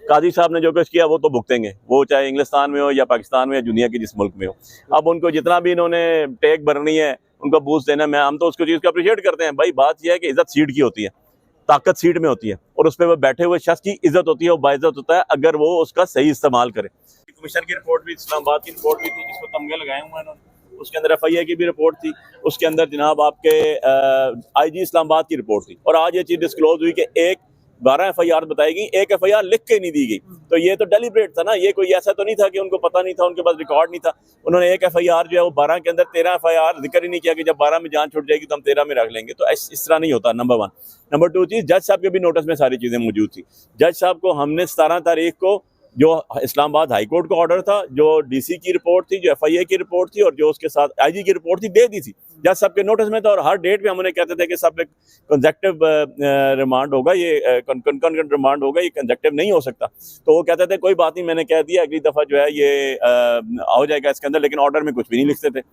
काजी साहब ने जो कुछ किया वो तो भुगतेंगे, वो चाहे इंग्लिस्तान में हो या पाकिस्तान में या दुनिया के जिस मुल्क में हो। अब उनको जितना भी इन्होंने टेक भरनी है, उनको बूस्ट देना, मैं हम तो उसको चीज़ को अप्रिशिएट करते हैं। भाई बात यह है कि इज्जत सीट की होती है, ताकत सीट में होती है, और उस पर वो बैठे हुए शख्स की इज्जत होती है, वो बाइज्जत होता है अगर वो उसका सही इस्तेमाल करे। कमीशन की रिपोर्ट भी, इस्लामाबाद की रिपोर्ट भी थी जिसको तमगे लगाए हुए हैं इन्होंने, उसके अंदर FIA की भी रिपोर्ट थी, उसके अंदर जनाब आपके IG इस्लामाबाद की रिपोर्ट थी, और आज ये चीज़ डिस्क्लोज हुई कि 12 FIR बताएगी, एक FIR लिख के नहीं दी गई। तो ये तो डेलिब्रेट था ना, ये कोई ऐसा तो नहीं था कि उनको पता नहीं था, उनके पास रिकॉर्ड नहीं था। उन्होंने एक FIR जो है वो 12 के अंदर 13 FIR जिक्र ही नहीं किया कि जब 12 में जान छूट जाएगी तो हम 13 में रख लेंगे। तो इस तरह नहीं होता, नंबर 1। नंबर 2 चीज़, जज साहब के भी नोटिस में सारी चीज़ें मौजूद थी। जज साहब को हमने 17 तारीख को जो इस्लामाबाद हाई कोर्ट का ऑर्डर था, जो DC की रिपोर्ट थी, जो FIA की रिपोर्ट थी और जो उसके साथ IG की रिपोर्ट थी, दे दी थी। जज साहब के नोटिस में था, और हर डेट पे हम उन्हें कहते थे कि सब एक कंसेक्टिव रिमांड होगा, ये कंकरेंट रिमांड होगा, ये कंसेक्टिव नहीं हो सकता। तो वो कहते थे कोई बात नहीं, मैंने कह दिया, अगली दफ़ा जो है ये हो जाएगा इसके अंदर, लेकिन ऑर्डर में कुछ भी नहीं लिखते थे।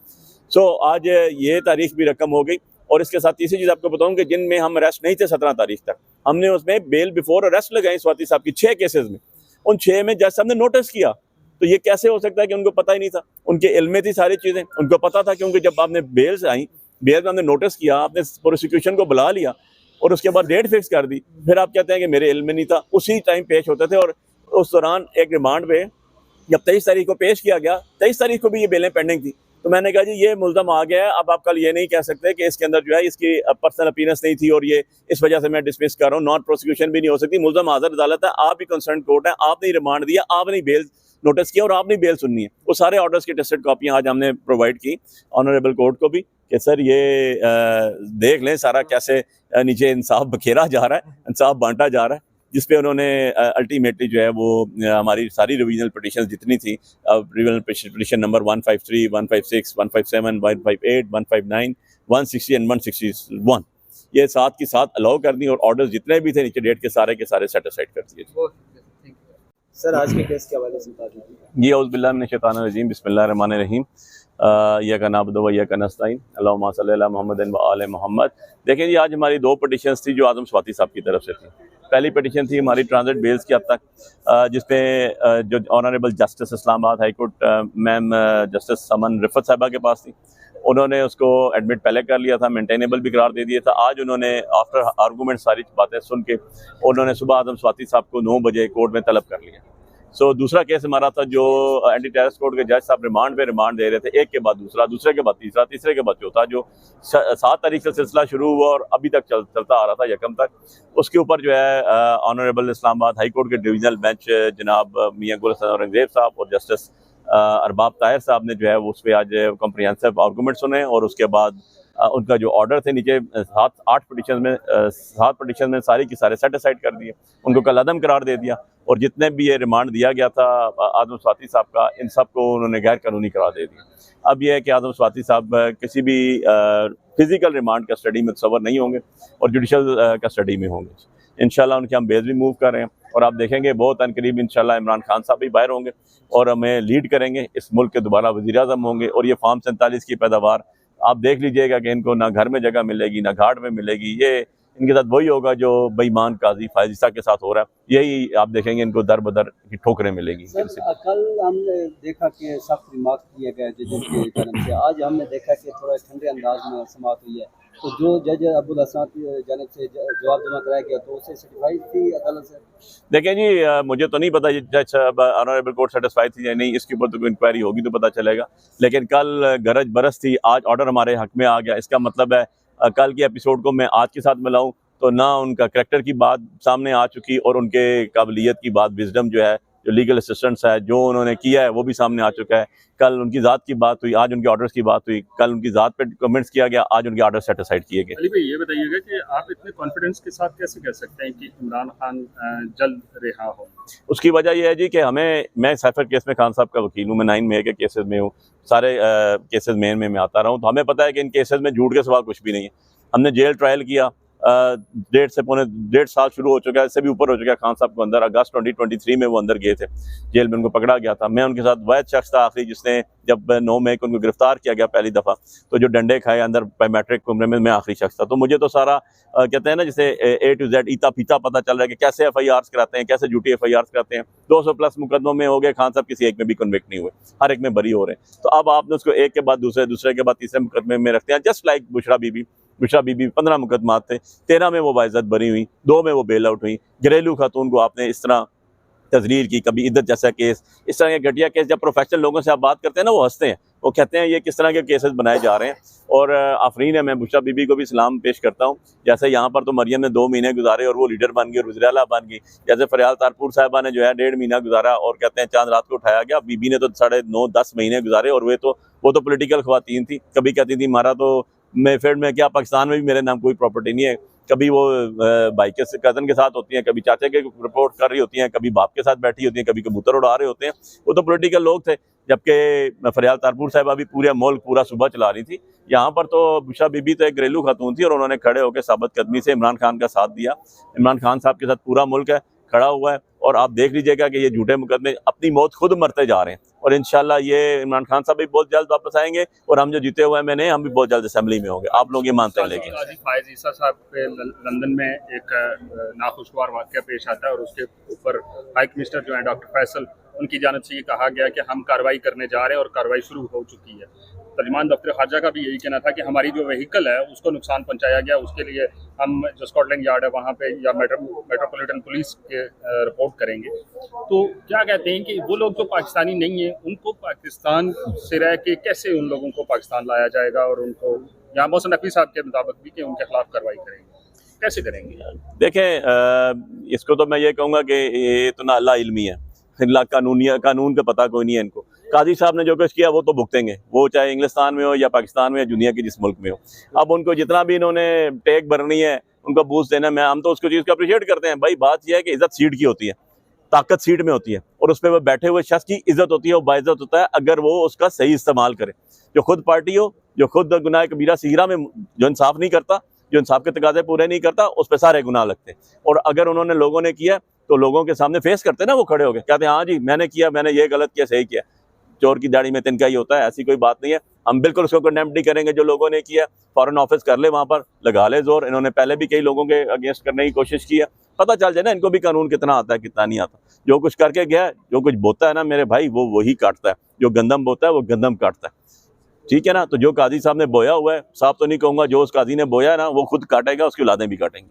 सो आज ये तारीख भी रकम हो गई। और इसके साथ तीसरी चीज़ आपको बताऊँ कि जिनमें हम अरेस्ट नहीं थे 17 तारीख तक, हमने उसमें बेल बिफोर अरेस्ट लगाई स्वाति साहब की 6 केसेस में। उन 6 में जज साहब ने नोटिस किया। तो ये कैसे हो सकता है कि उनको पता ही नहीं था? उनके इल्म में थी सारी चीज़ें, उनको पता था, क्योंकि जब आपने बेल से आई, बेल में हमने नोटिस किया, आपने प्रोसिक्यूशन को बुला लिया और उसके बाद डेट फिक्स कर दी, फिर आप कहते हैं कि मेरे इल्म में नहीं था। उसी टाइम पेश होते थे, और उस दौरान एक रिमांड पे जब 23 तारीख को पेश किया गया, 23 तारीख को भी ये बेलें पेंडिंग थी। तो मैंने कहा जी ये मुल्ज़म आ गया है, अब आप कल ये नहीं कह सकते कि इसके अंदर जो है इसकी पर्सनल अपीयरेंस नहीं थी और ये इस वजह से मैं डिसमिस कर रहा हूँ। नॉन प्रोसिक्यूशन भी नहीं हो सकती, मुल्ज़म हाज़िर अदालत है, आप भी कंसर्न कोर्ट है, आपने रिमांड दिया, आपने बेल नोटिस किया और आपने बेल सुननी है। वो सारे ऑर्डर्स की टेस्टेड कॉपियाँ आज हमने प्रोवाइड की ऑनरेबल कोर्ट को भी कि सर ये देख लें सारा कैसे नीचे इंसाफ बखेरा जा रहा है, इंसाफ बांटा जा रहा है, जिसपे उन्होंने अल्टीमेटली जो है वो हमारी सारी रिवीजनल पिटीशन जितनी थी, रिवीजनल पिटीशन नंबर 153, 156, 157, 158, 159, 160 एंड 161, ये साथ की साथ अलाउ कर दी और ऑर्डर्स जितने भी थे नीचे डेट के सारे सेटिस्फाइड कर दिए। सर आज के केस के हवाले से बता दीजिए। जी औज़ुबिल्लाहि मिनश शैतानिर रजीम, बिस्मिल्लाहिर रहमानिर रहीम, इय्याका नअबुदु व इय्याका नस्तईन, अल्लाहुम्मा सल्लि अला मुहम्मदिन व आले मोहम्मद। देखिए जी, आज हमारी 2 पिटीशंस थी जो आज़म स्वाति साहब की तरफ से थी। पहली पिटीशन थी हमारी ट्रांजिट बेल्स की अब तक, जिसमें जो honourable justice Islamabad high court ma'am justice Saman Rifat साहिबा के पास थी, उन्होंने उसको एडमिट पहले कर लिया था, मेंटेनेबल भी करार दे दिया था। आज उन्होंने आफ्टर आर्गूमेंट सारी बातें सुन के उन्होंने सुबह आज़म स्वाति साहब को 9 बजे कोर्ट में तलब कर लिया। सो दूसरा केस हमारा था जो एंटी टेररिस्ट कोर्ट के जज साहब रिमांड पे रिमांड दे रहे थे, एक के बाद दूसरा, दूसरे के बाद तीसरा, तीसरे के बाद चौथा, जो 7 तारीख से सिलसिला शुरू हुआ और अभी तक चलता आ रहा था यकम तक। उसके ऊपर जो है ऑनरेबल इस्लामाबाद हाई कोर्ट के डिवीजनल बेंच जनाब मियां गुल हसन औरंगजेब साहब और जस्टिस अरबाब ताहिर साहब ने जो है उस पर आज कॉम्प्रिहेंसिव आर्गूमेंट सुने, और उसके बाद उनका जो ऑर्डर थे नीचे 7-8 पिटीशन में सारी की सारे सेटिस्फाइड कर दिए, उनको कल अदम करार दे दिया, और जितने भी ये रिमांड दिया गया था आज़म स्वाति साहब का, इन सब को उन्होंने गैर कानूनी करार दे दिया। अब यह है कि आज़म स्वाति साहब किसी भी फिजिकल रिमांड कस्टडी में सवर नहीं होंगे और जुडिशल कस्टडी में होंगे। इंशाल्लाह उनके हम बेल भी मूव कर रहे हैं, और आप देखेंगे बहुत अनकरीब इंशाल्लाह इमरान खान साहब भी बाहर होंगे और हमें लीड करेंगे, इस मुल्क के दोबारा वज़ीर-ए-आज़म होंगे। और ये फार्म 47 की पैदावार आप देख लीजिएगा कि इनको ना घर में जगह मिलेगी ना घाट में मिलेगी, ये इनके साथ वही होगा जो बेईमान काजी फायजिसा के साथ हो रहा है, यही आप देखेंगे इनको दर बदर की ठोकरें मिलेगी। सर कल हमने देखा कि सख्त रिमार्क किए गए जजों की तरफ से, आज हमने देखा कि थोड़ा ठंडे अंदाज में समाअत हुई है, तो जो जज अब्दुल हसन की जानब से जवाब जमा कराया गया तो उसे सर्टिफाइड थी अदालत से? देखें जी, मुझे तो नहीं पता जज साहब ऑनरेबल कोर्ट सेटिस्फाइड थी या नहीं, इसके ऊपर तो इंक्वायरी होगी तो पता चलेगा। लेकिन कल गरज बरस थी, आज ऑर्डर हमारे हक में आ गया, इसका मतलब है कल के एपिसोड को मैं आज के साथ मिलाऊं तो ना उनका करैक्टर की बात सामने आ चुकी और उनके काबिलियत की बात, विजडम जो है, जो लीगल असिस्टेंस है, जो उन्होंने किया है वो भी सामने आ चुका है। कल उनकी ज़ात की बात हुई, आज उनके ऑर्डर्स की बात हुई, कल उनकी ज़ात पे कमेंट्स किया गया, आज उनके ऑर्डर सेटिस्फाइड किए गए। अली भाई ये बताइएगा कि आप इतने कॉन्फिडेंस के साथ कैसे कह सकते हैं कि इमरान खान जल्द रिहा हो? उसकी वजह यह है जी कि मैं साइफर केस में खान साहब का वकील हूँ, मैं 9 मई के केसेस में हूँ, सारे केसेस मेन में मैं आता रहा हूँ, तो हमें पता है कि इन केसेस में झूठ के सवा कुछ भी नहीं है। हमने जेल ट्रायल किया, डेढ़ साल शुरू हो चुका है, इससे भी ऊपर हो चुका है खान साहब को अंदर। अगस्त 2023 में वो अंदर गए थे, जेल में उनको पकड़ा गया था। मैं उनके साथ वह शख्स था आखिरी जिसने, जब 9 मई को उनको गिरफ्तार किया गया पहली दफ़ा, तो जो डंडे खाए अंदर बायोमेट्रिक कमरे में, मैं आखिरी शख्स था। तो मुझे तो सारा कहते हैं ना जैसे A to Z ईता पीता पता चल रहा है कि कैसे FIRs कराते हैं, कैसे झूठी FIRs कराते हैं। 200+ मुकदमों में हो गए, खान साहब किसी एक में भी कन्विक्ट नहीं हुए, हर एक में बरी हो रहे हैं। तो अब आपने उसको एक के बाद दूसरे, दूसरे के बाद तीसरे मुकदमे में रखते हैं, जस्ट लाइक बुशरा बीबी 15 मुकदमात थे, 13 में वो बाइज्जत बरी हुई, 2 में वो बेल आउट हुई। घरेलू खातून को आपने इस तरह तजरीर की, कभी इद्दत जैसा केस, इस तरह के घटिया केस। जब प्रोफेशनल लोगों से आप बात करते हैं ना, वो हंसते हैं, वो कहते हैं ये किस तरह के केसेस बनाए जा रहे हैं। और आफरीन है, मैं बुशरा बीबी को भी सलाम पेश करता हूँ। जैसे यहाँ पर तो मरियम ने 2 महीने गुजारे और वो लीडर बन गई और वज़ीर आला बन गई। जैसे फरियाल तारपुर साहिबा ने जो है 1.5 महीना गुजारा और कहते हैं चांद रात को उठाया गया। बीबी ने तो 9.5-10 महीने गुजारे, और वो तो पॉलिटिकल ख्वातीन थी। कभी कहती थी हमारा तो मेफेड में क्या, पाकिस्तान में भी मेरे नाम कोई प्रॉपर्टी नहीं है। कभी वो भाई के कज़न के साथ होती हैं, कभी चाचे के रिपोर्ट कर रही होती हैं, कभी बाप के साथ बैठी होती हैं, कभी कबूतर उड़ा रहे होते हैं। वो तो पॉलिटिकल लोग थे। जबकि फरियाल तारपुर साहिबा भी पूरा मुल्क पूरा सुबह चला रही थी। यहाँ पर तो बुशरा बीबी तो एक घरेलू खातून थी और उन्होंने खड़े होकर साबित कदमी से इमरान खान का साथ दिया। इमरान खान साहब के साथ पूरा मुल्क है, खड़ा हुआ है। और आप देख लीजिएगा कि ये झूठे मुकदमे अपनी मौत खुद मरते जा रहे हैं। और इंशाल्लाह ये इमरान खान साहब भी बहुत जल्द वापस आएंगे, और हम जो जीते हुए हैं मैंने, हम भी बहुत जल्द असेंबली में होंगे। आप लोग ये मानते हैं? लेकिन काजी फायज ईसा साहब के लंदन में एक नाखुशगवार वाक़या पेश आता है और उसके ऊपर हाई कमिश्नर जो है डॉक्टर फैसल, उनकी जानिब से ये कहा गया कि हम कार्रवाई करने जा रहे हैं और कार्रवाई शुरू हो चुकी है। तर्जुमान दफ्तर खारजा का भी यही कहना था कि हमारी जो व्हीकल है उसको नुकसान पहुंचाया गया, उसके लिए हम जो स्कॉटलैंड यार्ड है वहाँ पे या मेट्रोपॉलिटन पुलिस के रिपोर्ट करेंगे। तो क्या कहते हैं कि वो लोग जो पाकिस्तानी नहीं है, उनको पाकिस्तान से रह के कैसे उन लोगों को पाकिस्तान लाया जाएगा, और उनको यहाँ मोहसिन नकवी साहब के मुताबिक भी कि उनके खिलाफ कार्रवाई करेंगे, कैसे करेंगे? देखें, इसको तो मैं ये कहूँगा कि ये तो ना अल्लाह इल्मी है, कानून का पता कोई नहीं है इनको। काजी साहब ने जो कुछ किया वो तो भुगतेंगे, वो चाहे इंग्लिस्तान में हो या पाकिस्तान में या दुनिया के जिस मुल्क में हो। अब उनको जितना भी इन्होंने टेक भरनी है, उनको बूस्ट देना, हम तो उसको चीज़ को अप्रिशिएट करते हैं। भाई बात यह है कि इज्जत सीट की होती है, ताकत सीट में होती है, और उस पर वो बैठे हुए शख्स की इज्जत होती है, वो बाइज्जत होता है अगर वो उसका सही इस्तेमाल करे। जो खुद पार्टी हो, जो खुद गुनाह कबीरा सगीरा में जो इंसाफ नहीं करता, जो इंसाफ के तकाजे पूरे नहीं करता, उस पर सारे गुनाह लगते हैं। और अगर उन्होंने लोगों ने किया तो लोगों के सामने फेस करते हैं ना, वो खड़े हो गए कहते हैं हाँ जी मैंने किया, मैंने ये गलत किया, सही किया। चोर की दाढ़ी में तिनका ही होता है, ऐसी कोई बात नहीं है। हम बिल्कुल उसको कंडेम नहीं करेंगे। जो लोगों ने किया, फॉरेन ऑफिस कर ले, वहाँ पर लगा ले जोर। इन्होंने पहले भी कई लोगों के अगेंस्ट करने की कोशिश की है, पता चल जाए ना इनको भी कानून कितना आता है कितना नहीं आता। जो कुछ करके गया, जो कुछ बोता है ना मेरे भाई, वो वही काटता है। जो गंदम बोता है वो गंदम काटता है, ठीक है ना। तो जो काजी साहब ने बोया हुआ है, साहब तो नहीं कहूँगा, जो उस काजी ने बोया है ना वो खुद काटेगा, उसकी औलादें भी काटेंगी।